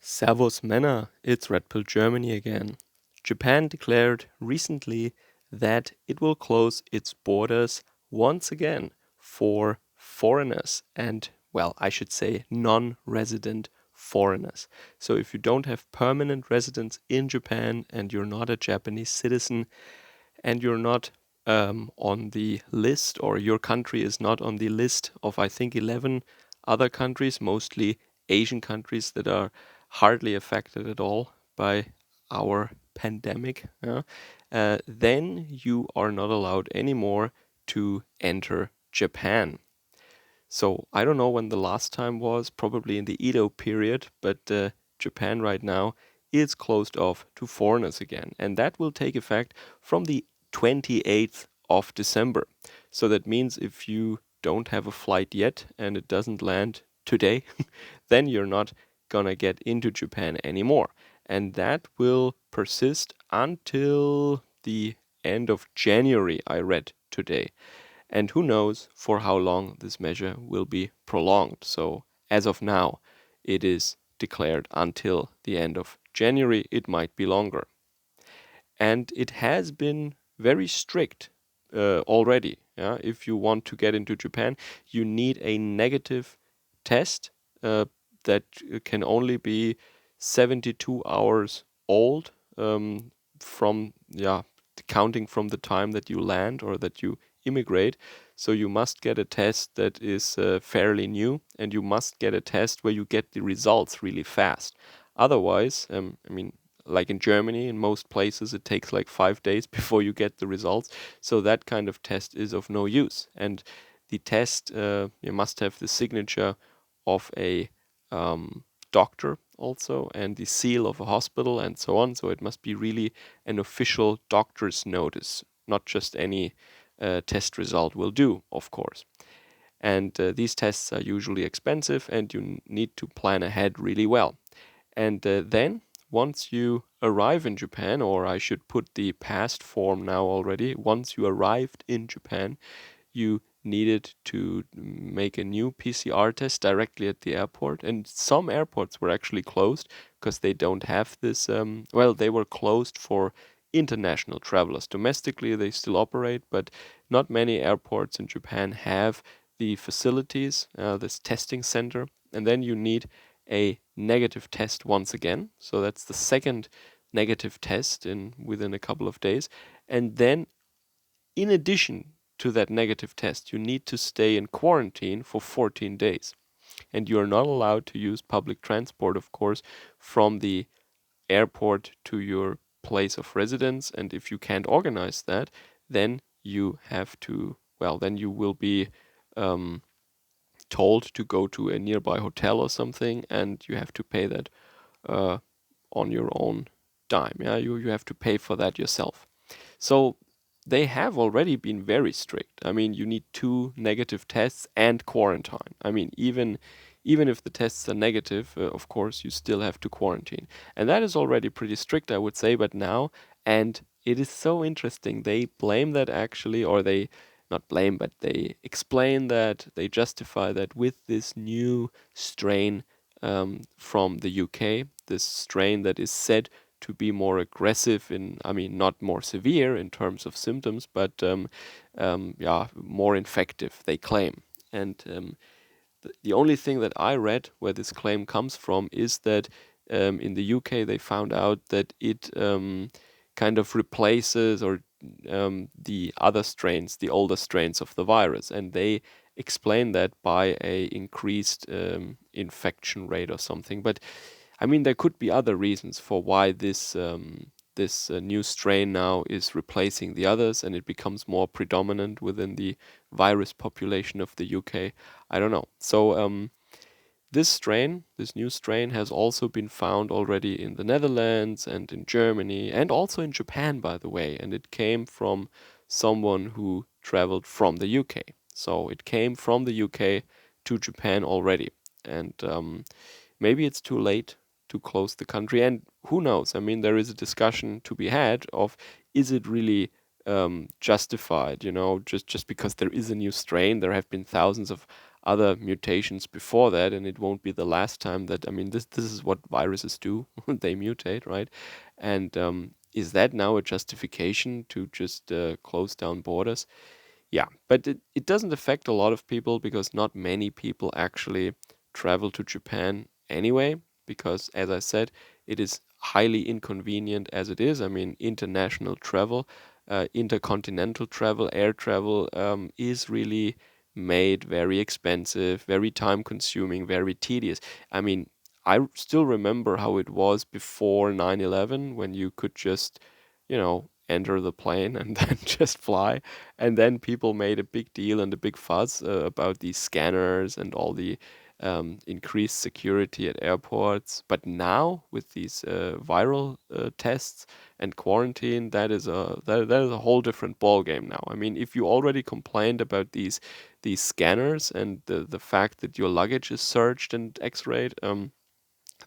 Servus Männer, it's Red Pill Germany again. Japan declared recently that it will close its borders once again for foreigners and, well, I should say non-resident foreigners. So if you don't have permanent residence in Japan and you're not a Japanese citizen and you're not on the list, or your country is not on the list of, I think, 11 other countries, mostly Asian countries that are hardly affected at all by our pandemic, yeah, then you are not allowed anymore to enter Japan. So I don't know when the last time was, probably in the Edo period, but Japan right now is closed off to foreigners again. And that will take effect from the 28th of December. So that means if you don't have a flight yet and it doesn't land today, then you're not gonna get into Japan anymore. And that will persist until the end of January, I read today. And who knows for how long this measure will be prolonged. So as of now, it is declared until the end of January. It might be longer. And it has been very strict already. Yeah? If you want to get into Japan, you need a negative test that can only be 72 hours old from, counting from the time that you land or that you immigrate. So you must get a test that is fairly new, and you must get a test where you get the results really fast. Otherwise, like in Germany, in most places, it takes like 5 days before you get the results. So that kind of test is of no use. And the test, you must have the signature of a doctor also, and the seal of a hospital, and so on. So it must be really an official doctor's notice, not just any test result will do, of course. And these tests are usually expensive, and you need to plan ahead really well. And then, once you arrive in Japan, or I should put the past form now already, once you arrived in Japan, you needed to make a new PCR test directly at the airport. And some airports were actually closed because they don't have this. They were closed for international travelers. Domestically, they still operate, but not many airports in Japan have the facilities, this testing center. And then you need a negative test once again. So that's the second negative test within a couple of days. And then, in addition to that negative test, you need to stay in quarantine for 14 days. And you are not allowed to use public transport, of course, from the airport to your place of residence. And if you can't organize that, then you have to, then you will be told to go to a nearby hotel or something, and you have to pay that on your own dime. Yeah, you have to pay for that yourself. So they have already been very strict. I mean, you need 2 negative tests and quarantine. I mean, even if the tests are negative, of course, you still have to quarantine. And that is already pretty strict, I would say, but now, and it is so interesting, they blame that actually, or they not blame, but they explain that, they justify that with this new strain from the UK, this strain that is said to be more aggressive not more severe in terms of symptoms, but more infective, they claim. And the only thing that I read where this claim comes from is that in the UK they found out that it kind of replaces or the other strains, the older strains of the virus, and they explain that by a increased infection rate or something. But I mean, there could be other reasons for why this new strain now is replacing the others, and it becomes more predominant within the virus population of the UK. I don't know. So this new strain, has also been found already in the Netherlands and in Germany and also in Japan, by the way. And it came from someone who traveled from the UK. So it came from the UK to Japan already. And maybe it's too late to close the country. And who knows? I mean, there is a discussion to be had of, is it really justified, just because there is a new strain. There have been thousands of other mutations before that, and it won't be the last time that, I mean, this is what viruses do. They mutate, right? And is that now a justification to just close down borders? Yeah, but it doesn't affect a lot of people because not many people actually travel to Japan anyway, because as I said, it is highly inconvenient as it is. I mean, international travel, intercontinental travel, air travel is really made very expensive, very time consuming, very tedious. I mean, still remember how it was before 9/11 when you could just, enter the plane and then just fly. And then people made a big deal and a big fuss about these scanners and all the increased security at airports. But now with these viral tests and quarantine, that is a whole different ball game now. I mean, if you already complained about these scanners and the fact that your luggage is searched and X-rayed,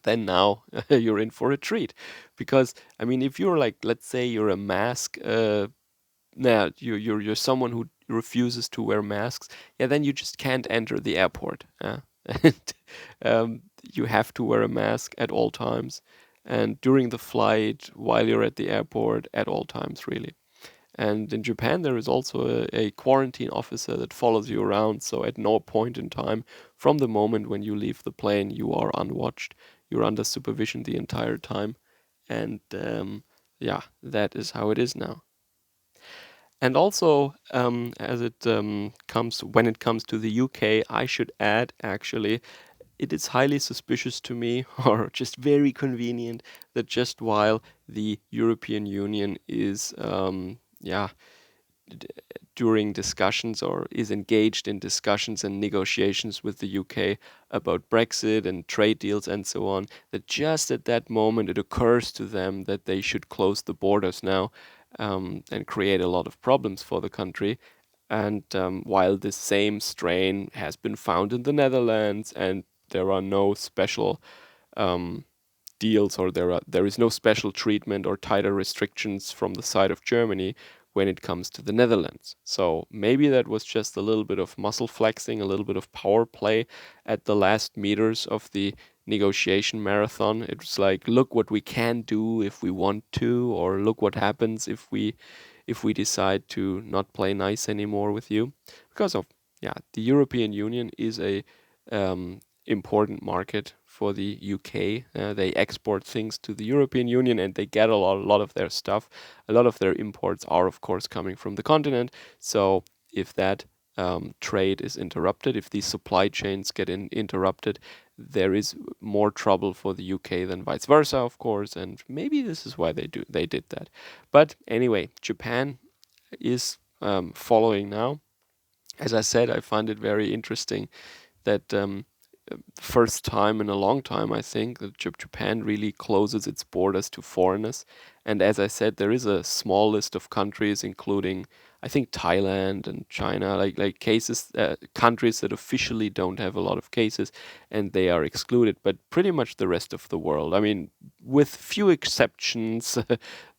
then now you're in for a treat. Because I mean, if you're like, let's say you're a mask nah, you're someone who refuses to wear masks, yeah, then you just can't enter the airport. And you have to wear a mask at all times, and during the flight, while you're at the airport, at all times, really. And in Japan, there is also a quarantine officer that follows you around. So at no point in time, from the moment when you leave the plane, you are unwatched. You're under supervision the entire time, and yeah, that is how it is now. And also, as it comes when it comes to the UK, I should add actually, it is highly suspicious to me, or just very convenient, that just while the European Union is, yeah, d- during discussions or is engaged in discussions and negotiations with the UK about Brexit and trade deals and so on, that just at that moment it occurs to them that they should close the borders now and create a lot of problems for the country. And while this same strain has been found in the Netherlands and there are no special um, deals, or there is no special treatment or tighter restrictions from the side of Germany when it comes to the Netherlands. So maybe that was just a little bit of muscle flexing, a little bit of power play at the last meters of the negotiation marathon. It was like, look what we can do if we want to, or look what happens if we decide to not play nice anymore with you. Because of, yeah, the European Union is a important market for the UK. They export things to the European Union and they get a lot of their stuff. A lot of their imports are, of course, coming from the continent. So if that trade is interrupted, if these supply chains get interrupted, there is more trouble for the UK than vice versa, of course. And maybe this is why they did that. But anyway, Japan is following now. As I said, I find it very interesting that first time in a long time, I think, that Japan really closes its borders to foreigners. And as I said, there is a small list of countries, including, I think, Thailand and China, like cases, countries that officially don't have a lot of cases, and they are excluded. But pretty much the rest of the world, I mean, with few exceptions,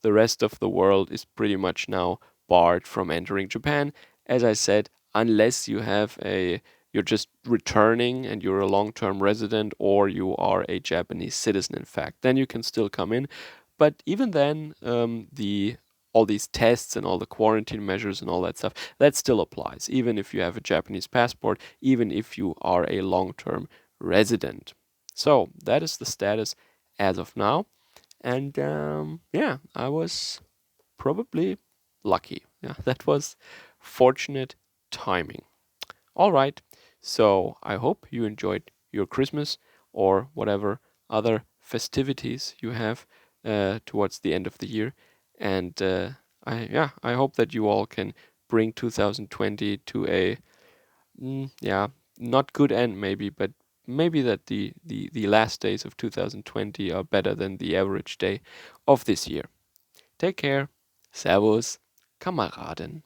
the rest of the world is pretty much now barred from entering Japan. As I said, unless you're just returning and you're a long-term resident, or you are a Japanese citizen, in fact, then you can still come in. But even then, the all these tests and all the quarantine measures and all that stuff, that still applies, even if you have a Japanese passport, even if you are a long-term resident. So that is the status as of now. And yeah, I was probably lucky. Yeah, that was fortunate timing. All right. So I hope you enjoyed your Christmas or whatever other festivities you have towards the end of the year. And I hope that you all can bring 2020 to a yeah, not good end maybe, but maybe that the last days of 2020 are better than the average day of this year. Take care. Servus, Kameraden.